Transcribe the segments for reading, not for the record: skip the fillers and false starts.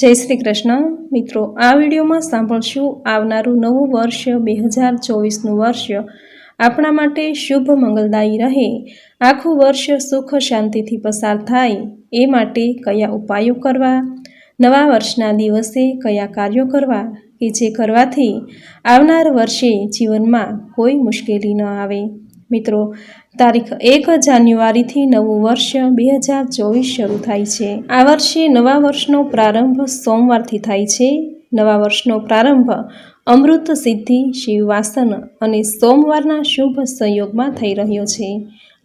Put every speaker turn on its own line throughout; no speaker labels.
જય શ્રી કૃષ્ણ મિત્રો, આ વિડીયોમાં સાંભળશું આવનારું નવું વર્ષ 2024નું વર્ષ આપણા માટે શુભ મંગલદાયી રહે, આખું વર્ષ સુખ શાંતિથી પસાર થાય એ માટે કયા ઉપાયો કરવા, નવા વર્ષના દિવસે કયા કાર્યો કરવા કે જે કરવાથી આવનાર વર્ષે જીવનમાં કોઈ મુશ્કેલી ન આવે। મિત્રો, તારીખ 1 જાન્યુઆરીથી નવું વર્ષ 2024 શરૂ થાય છે। આ વર્ષે નવા વર્ષનો પ્રારંભ સોમવારથી થાય છે। નવા વર્ષનો પ્રારંભ અમૃત સિદ્ધિ, શિવવાસન અને સોમવારના શુભ સંયોગમાં થઈ રહ્યો છે।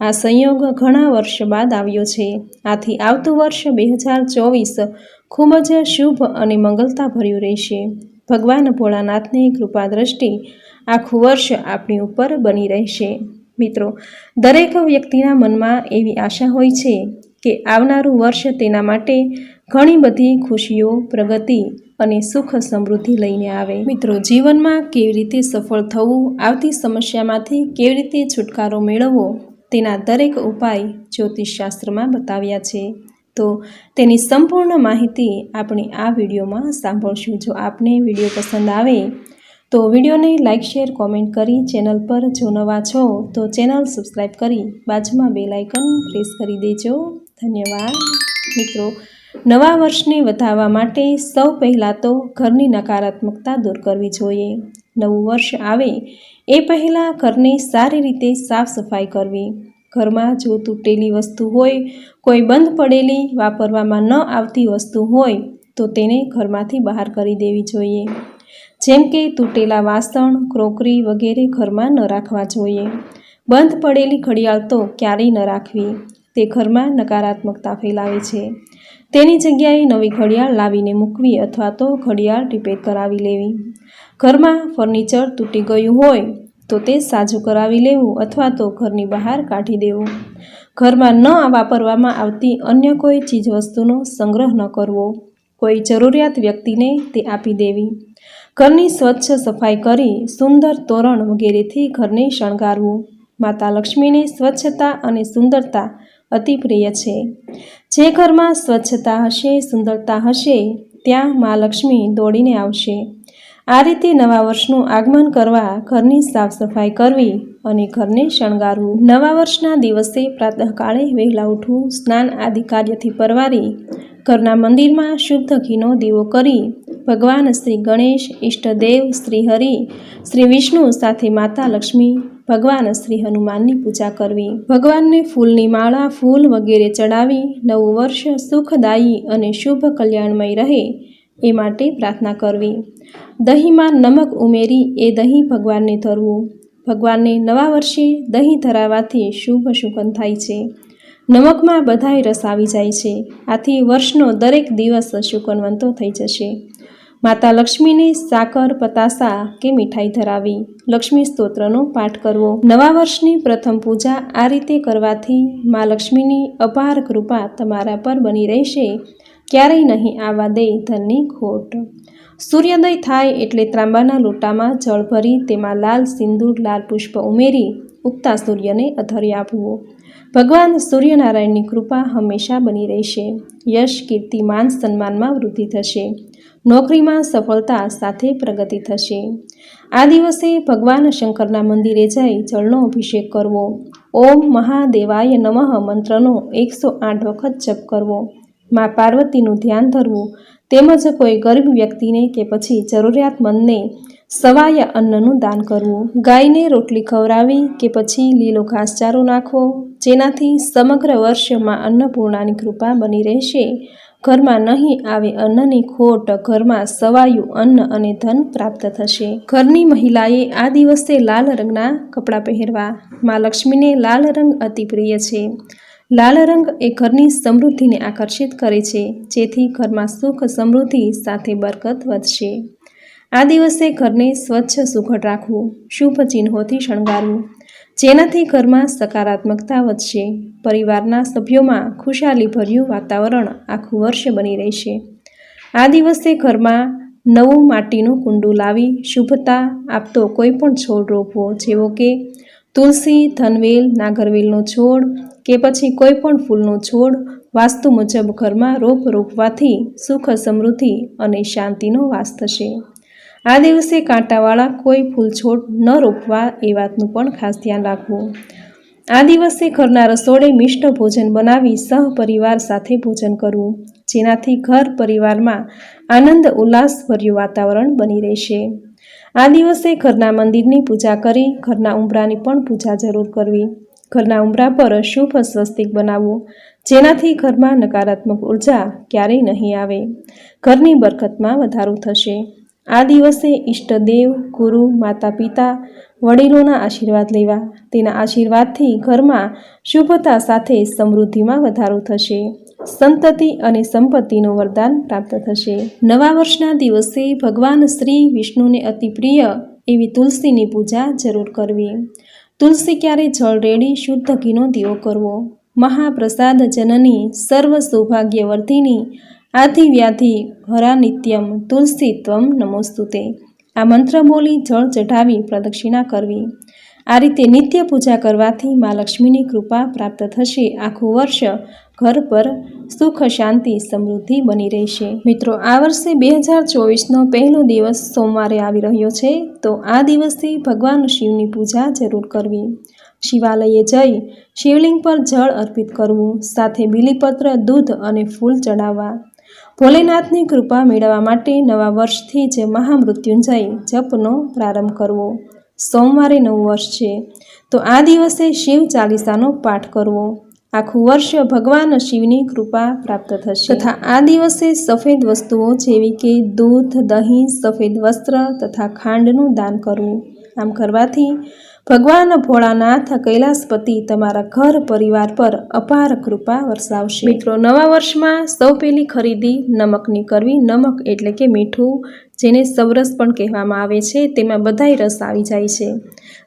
આ સંયોગ ઘણા વર્ષ બાદ આવ્યો છે। આથી આવતું વર્ષ 2024 ખૂબ જ શુભ અને મંગલતા ભર્યું રહેશે। ભગવાન ભોળાનાથની કૃપા દ્રષ્ટિ આખું વર્ષ આપણી ઉપર બની રહેશે। મિત્રો, દરેક વ્યક્તિના મનમાં એવી આશા હોય છે કે આવનારું વર્ષ તેના માટે ઘણી બધી ખુશીઓ, પ્રગતિ અને સુખ સમૃદ્ધિ લઈને આવે। મિત્રો, જીવનમાં કેવી રીતે સફળ થવું, આવતી સમસ્યામાંથી કેવી રીતે છુટકારો મેળવવો, તેના દરેક ઉપાય જ્યોતિષશાસ્ત્રમાં બતાવ્યા છે। તો તેની સંપૂર્ણ માહિતી આપણે આ વિડીયોમાં સાંભળશું। જો આપને વિડીયો પસંદ આવે તો વિડીયોને લાઇક, શેર, કોમેન્ટ કરી ચેનલ પર જો નવા છો તો ચેનલ સબસ્ક્રાઈબ કરી બાજુમાં બેલ આઇકન પ્રેસ કરી દેજો। ધન્યવાદ। મિત્રો, નવા વર્ષને વધાવવા માટે સૌ પહેલાં તો ઘરની નકારાત્મકતા દૂર કરવી જોઈએ। નવું વર્ષ આવે એ પહેલાં ઘરને સારી રીતે સાફ સફાઈ કરવી। ઘરમાં જો તૂટેલી વસ્તુ હોય, કોઈ બંધ પડેલી, વાપરવામાં ન આવતી વસ્તુ હોય તો તેને ઘરમાંથી બહાર કરી દેવી જોઈએ। જેમ કે તૂટેલા વાસણ, ક્રોકરી વગેરે ઘરમાં ન રાખવા જોઈએ। બંધ પડેલી ઘડિયાળ તો ક્યારેય ન રાખવી, તે ઘરમાં નકારાત્મકતા ફેલાવે છે। તેની જગ્યાએ નવી ઘડિયાળ લાવીને મૂકવી અથવા તો ઘડિયાળ રિપેર કરાવી લેવી। ઘરમાં ફર્નિચર તૂટી ગયું હોય તો તે સાજું કરાવી લેવું અથવા તો ઘરની બહાર કાઢી દેવું। ઘરમાં ન વાપરવામાં આવતી અન્ય કોઈ ચીજવસ્તુનો સંગ્રહ ન કરવો, કોઈ જરૂરિયાત વ્યક્તિને તે આપી દેવી। ઘરની સ્વચ્છ સફાઈ કરી સુંદર તોરણ વગેરેથી ઘરને શણગારવું। માતા લક્ષ્મીને સ્વચ્છતા અને સુંદરતા અતિ પ્રિય છે। જે ઘરમાં સ્વચ્છતા હશે, સુંદરતા હશે, ત્યાં મા લક્ષ્મી દોડીને આવશે। આ રીતે નવા વર્ષનું આગમન કરવા ઘરની સાફ સફાઈ કરવી અને ઘરને શણગારવું। નવા વર્ષના દિવસે પ્રાતઃકાળે વહેલા ઉઠવું, સ્નાન આદિ કાર્યથી પરવારી ઘરના મંદિરમાં શુદ્ધ ઘીનો દીવો કરી ભગવાન શ્રી ગણેશ, ઈષ્ટદેવ શ્રી હરિ, શ્રી વિષ્ણુ સાથે માતા લક્ષ્મી, ભગવાન શ્રી હનુમાનની પૂજા કરવી। ભગવાનને ફૂલની માળા, ફૂલ વગેરે ચડાવી નવું વર્ષ સુખદાયી અને શુભ કલ્યાણમય રહે એ માટે પ્રાર્થના કરવી। દહીંમાં નમક ઉમેરી એ દહીં ભગવાનને ધરવું। ભગવાનને નવા વર્ષે દહીં ધરાવવાથી શુભ શુકન થાય છે। નમકમાં બધાય રસ આવી જાય છે, આથી વર્ષનો દરેક દિવસ શુકનવંતો થઈ જશે। માતા લક્ષ્મીને સાકર, પતાસા કે મીઠાઈ ધરાવી લક્ષ્મી સ્તોત્રનો પાઠ કરવો। નવા વર્ષની પ્રથમ પૂજા આ રીતે કરવાથી મા લક્ષ્મીની અપાર કૃપા તમારા પર બની રહેશે, ક્યારેય નહીં આવવા દે ધનની ખોટ। સૂર્યોદય થાય એટલે ત્રાંબાના લોટામાં જળ ભરી તેમાં લાલ સિંદૂર, લાલ પુષ્પ ઉમેરી ઉગતા સૂર્યને અધર્ય આપવું। ભગવાન સૂર્યનારાયણની કૃપા હંમેશા બની રહેશે। યશ, કીર્તિ, માન સન્માનમાં વૃદ્ધિ થશે। નોકરીમાં સફળતા સાથે પ્રગતિ થશે। આ દિવસે ભગવાન શંકરના મંદિરે જઈ જળનો અભિષેક કરવો। ઓમ મહાદેવાય નમઃ મંત્રનો 108 વખત જપ કરવો। મા પાર્વતીનું ધ્યાન ધરવું તેમજ કોઈ ગરીબ વ્યક્તિને કે પછી જરૂરિયાતમંદને સવાય અન્નનું દાન કરવું। ગાયને રોટલી ખવડાવી કે પછી લીલો ઘાસચારો નાખવો, જેનાથી સમગ્ર વર્ષમાં અન્નપૂર્ણાની કૃપા બની રહેશે। ઘરમાં નહીં આવે અન્નની ખોટ, ઘરમાં સવાયું અન્ન અને ધન પ્રાપ્ત થશે। ઘરની મહિલાએ આ દિવસે લાલ રંગના કપડાં પહેરવા। મા લક્ષ્મીને લાલ રંગ અતિ પ્રિય છે। લાલ રંગ એ ઘરની સમૃદ્ધિને આકર્ષિત કરે છે, જેથી ઘરમાં સુખ, સમૃદ્ધિ સાથે બરકત વધશે। આ દિવસે ઘરને સ્વચ્છ સુઘડ રાખવું, શુભ ચિહ્નોથી શણગારવું, જેનાથી ઘરમાં સકારાત્મકતા વધશે। પરિવારના સભ્યોમાં ખુશાલીભર્યું વાતાવરણ આખું વર્ષ બની રહેશે। આ દિવસે ઘરમાં નવું માટીનું કુંડું લાવી શુભતા આપતો કોઈ પણ છોડ રોપવો, જેવો કે તુલસી, ધનવેલ, નાગરવેલનો છોડ કે પછી કોઈ પણ ફૂલનો છોડ, વાસ્તુ મુજબ ઘરમાં રોપ રોપવાથી સુખ, સમૃદ્ધિ અને શાંતિનો વાસ થશે. આ દિવસે કાંટાવાળા કોઈ ફૂલ છોડ ન રોપવા એ વાતનું પણ ખાસ ધ્યાન રાખવું. આ દિવસે ઘરના રસોડે મિષ્ટ ભોજન બનાવી સહપરિવાર સાથે ભોજન કરવું, જેનાથી ઘર પરિવારમાં આનંદ ઉલ્લાસભર્યું વાતાવરણ બની રહેશે. આ દિવસે ઘરના મંદિરની પૂજા કરી ઘરના ઉંબરાની પણ પૂજા જરૂર કરવી. ઘરના ઉંબરા પર શુભ સ્વસ્તિક બનાવવું, જેનાથી ઘરમાં નકારાત્મક ઉર્જા ક્યારેય નહીં આવે. ઘરની બરકતમાં વધારો થશે. આ દિવસે ઈષ્ટદેવ, ગુરુ, માતા પિતા, વડીલોના આશીર્વાદ લેવા. તેના આશીર્વાદથી ઘરમાં શુભતા સાથે સમૃદ્ધિમાં વધારો થશે. સંતતિ અને સંપત્તિનું વરદાન પ્રાપ્ત થશે. નવા વર્ષના દિવસે ભગવાન શ્રી વિષ્ણુને અતિ પ્રિય એવી તુલસીની પૂજા જરૂર કરવી. તુલસી ક્યારે જળ રેડી શુદ્ધ ઘીનો દીવો કરવો. મહાપ્રસાદ જનની સર્વ સૌભાગ્યવર્ધિની આધિવ્યાધિ હરા નિત્યમ તુલસી ત્વમ નમોસ્તુતે. આ મંત્ર બોલી જળ ચઢાવી પ્રદક્ષિણા કરવી. આ રીતે નિત્ય પૂજા કરવાથી મા લક્ષ્મીની કૃપા પ્રાપ્ત થશે. આખું વર્ષ ઘર પર સુખ, શાંતિ, સમૃદ્ધિ બની રહેશે. મિત્રો, આ વર્ષે 2024નો પહેલો દિવસ સોમવારે આવી રહ્યો છે, તો આ દિવસે ભગવાન શિવની પૂજા જરૂર કરવી. શિવાલયે જઈ શિવલિંગ પર જળ અર્પિત કરવું, સાથે બીલીપત્ર, દૂધ અને ફૂલ ચડાવવા. ભોલેનાથની કૃપા મેળવવા માટે નવા વર્ષથી જ મહામૃત્યુંજય જપનો પ્રારંભ કરવો. સોમવારે નવું વર્ષ છે, તો આ દિવસે શિવ ચાલીસાનો પાઠ કરવો. આખું વર્ષ ભગવાન શિવની કૃપા પ્રાપ્ત થશે. તથા આ દિવસે સફેદ વસ્તુઓ જેવી કે દૂધ, દહીં, સફેદ વસ્ત્ર તથા ખાંડનું દાન કરવું. આમ કરવાથી ભગવાન ભોળાનાથ કૈલાસપતિ તમારા ઘર પરિવાર પર અપાર કૃપા વરસાવશે. મિત્રો, નવા વર્ષમાં સૌ પહેલી ખરીદી નમકની કરવી. નમક એટલે કે મીઠું, જેને સવરસ પણ કહેવામાં આવે છે, તેમાં બધાય રસ આવી જાય છે.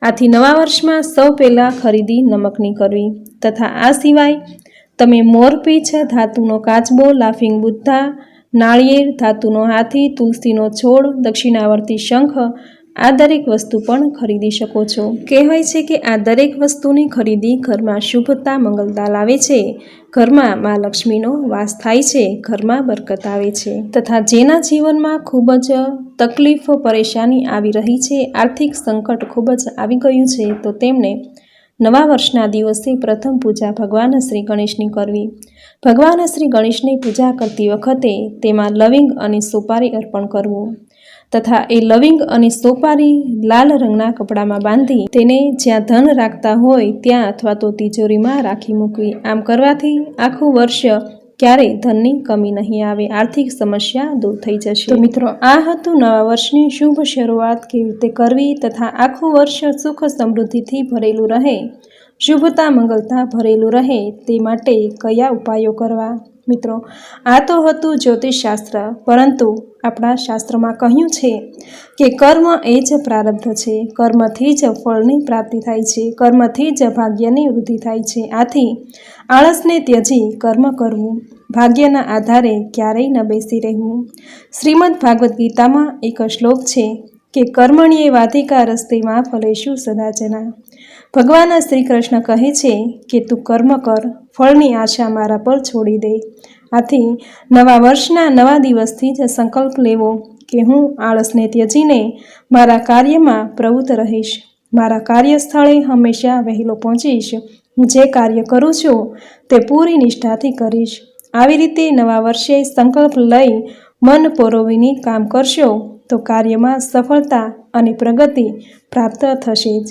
આથી નવા વર્ષમાં સૌ પહેલાં ખરીદી નમકની કરવી. તથા આ સિવાય તમે મોરપીંછ, ધાતુનો કાચબો, લાફિંગ બુદ્ધા, નાળિયેર, ધાતુનો હાથી, તુલસીનો છોડ, દક્ષિણાવર્તી શંખ, આ દરેક વસ્તુ પણ ખરીદી શકો છો. કહેવાય છે કે આ દરેક વસ્તુની ખરીદી ઘરમાં શુભતા, મંગલતા લાવે છે. ઘરમાં મા લક્ષ્મીનો વાસ થાય છે. ઘરમાં બરકત આવે છે. તથા જેના જીવનમાં ખૂબ જ તકલીફ, પરેશાની આવી રહી છે, આર્થિક સંકટ ખૂબ જ આવી ગયું છે, તો તેમને નવા વર્ષના દિવસે પ્રથમ પૂજા ભગવાન શ્રી ગણેશની કરવી. ભગવાન શ્રી ગણેશની પૂજા કરતી વખતે તેમાં લવિંગ અને સોપારી અર્પણ કરવું. તથા એ લવિંગ અને સોપારી લાલ રંગના કપડામાં બાંધી તેને જ્યાં ધન રાખતા હોય ત્યાં અથવા તો તિજોરીમાં રાખી મૂકવી. આમ કરવાથી આખું વર્ષ ક્યારેય ધનની કમી નહીં આવે, આર્થિક સમસ્યા દૂર થઈ જશે. તો મિત્રો, આ હતું નવા વર્ષની શુભ શરૂઆત કેવી રીતે કરવી તથા આખું વર્ષ સુખ, સમૃદ્ધિથી ભરેલું રહે, શુભતા, મંગલતા ભરેલું રહે તે માટે કયા ઉપાયો કરવા. મિત્રો, આ તો હતું જ્યોતિષશાસ્ત્ર, પરંતુ આપણા શાસ્ત્રમાં કહ્યું છે કે કર્મ એ જ પ્રારબ્ધ છે. કર્મથી જ ફળની પ્રાપ્તિ થાય છે. કર્મથી જ ભાગ્યની વૃદ્ધિ થાય છે. આથી આળસને ત્યજી કર્મ કરવું. ભાગ્યના આધારે ક્યારેય ન બેસી રહેવું. શ્રીમદ ભાગવદ્ ગીતામાં એક શ્લોક છે કે કર્મણ્યે વાધિકા રસ્તેમાં ફલેષુ સદાચના. ભગવાન શ્રી કૃષ્ણ કહે છે કે તું કર્મ કર, ફળની આશા મારા પર છોડી દે. આથી નવા વર્ષના નવા દિવસથી જ સંકલ્પ લેવો કે હું આળસને ત્યજીને મારા કાર્યમાં પ્રવૃત્ત રહીશ. મારા કાર્યસ્થળે હંમેશા વહેલો પહોંચીશ. હું જે કાર્ય કરું છું તે પૂરી નિષ્ઠાથી કરીશ. આવી રીતે નવા વર્ષે સંકલ્પ લઈ મન પરોવીને કામ કરશો તો કાર્યમાં સફળતા અને પ્રગતિ પ્રાપ્ત થશે જ.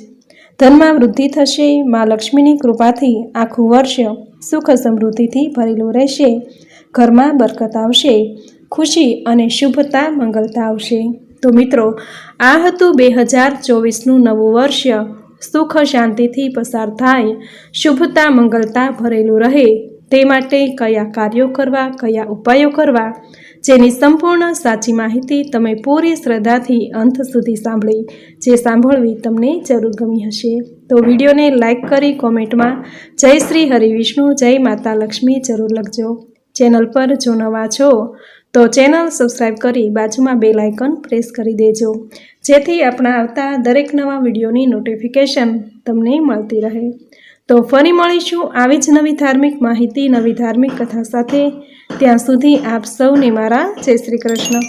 ધનમાં વૃદ્ધિ થશે. મા લક્ષ્મીની કૃપાથી આખું વર્ષ સુખ, સમૃદ્ધિથી ભરેલું રહેશે. ઘરમાં બરકત આવશે. ખુશી અને શુભતા, મંગલતા આવશે. તો મિત્રો, આ હતું 2024નું નવું વર્ષ. સુખ, શાંતિથી પસાર થાય, શુભતા, મંગલતા ભરેલું રહે તે માટે કયા કાર્યો કરવા, કયા ઉપાયો કરવા, જેની સંપૂર્ણ સાચી માહિતી તમે પૂરી શ્રદ્ધાથી અંત સુધી સાંભળી, જે સાંભળવી તમને જરૂર ગમી હશે. તો વિડીયોને લાઈક કરી કોમેન્ટમાં જય શ્રી હરિવિષ્ણુ, જય માતા લક્ષ્મી જરૂર લખજો. ચેનલ પર જો નવા છો તો ચેનલ સબસ્ક્રાઈબ કરી બાજુમાં બેલ આઇકન પ્રેસ કરી દેજો, જેથી આપણા આવતા દરેક નવા વિડીયોની નોટિફિકેશન તમને મળતી રહે. તો ફરી મળીશું આવી જ નવી ધાર્મિક માહિતી, નવી ધાર્મિક કથા સાથે. ત્યાં સુધી આપ સૌને મારા જય શ્રી કૃષ્ણ.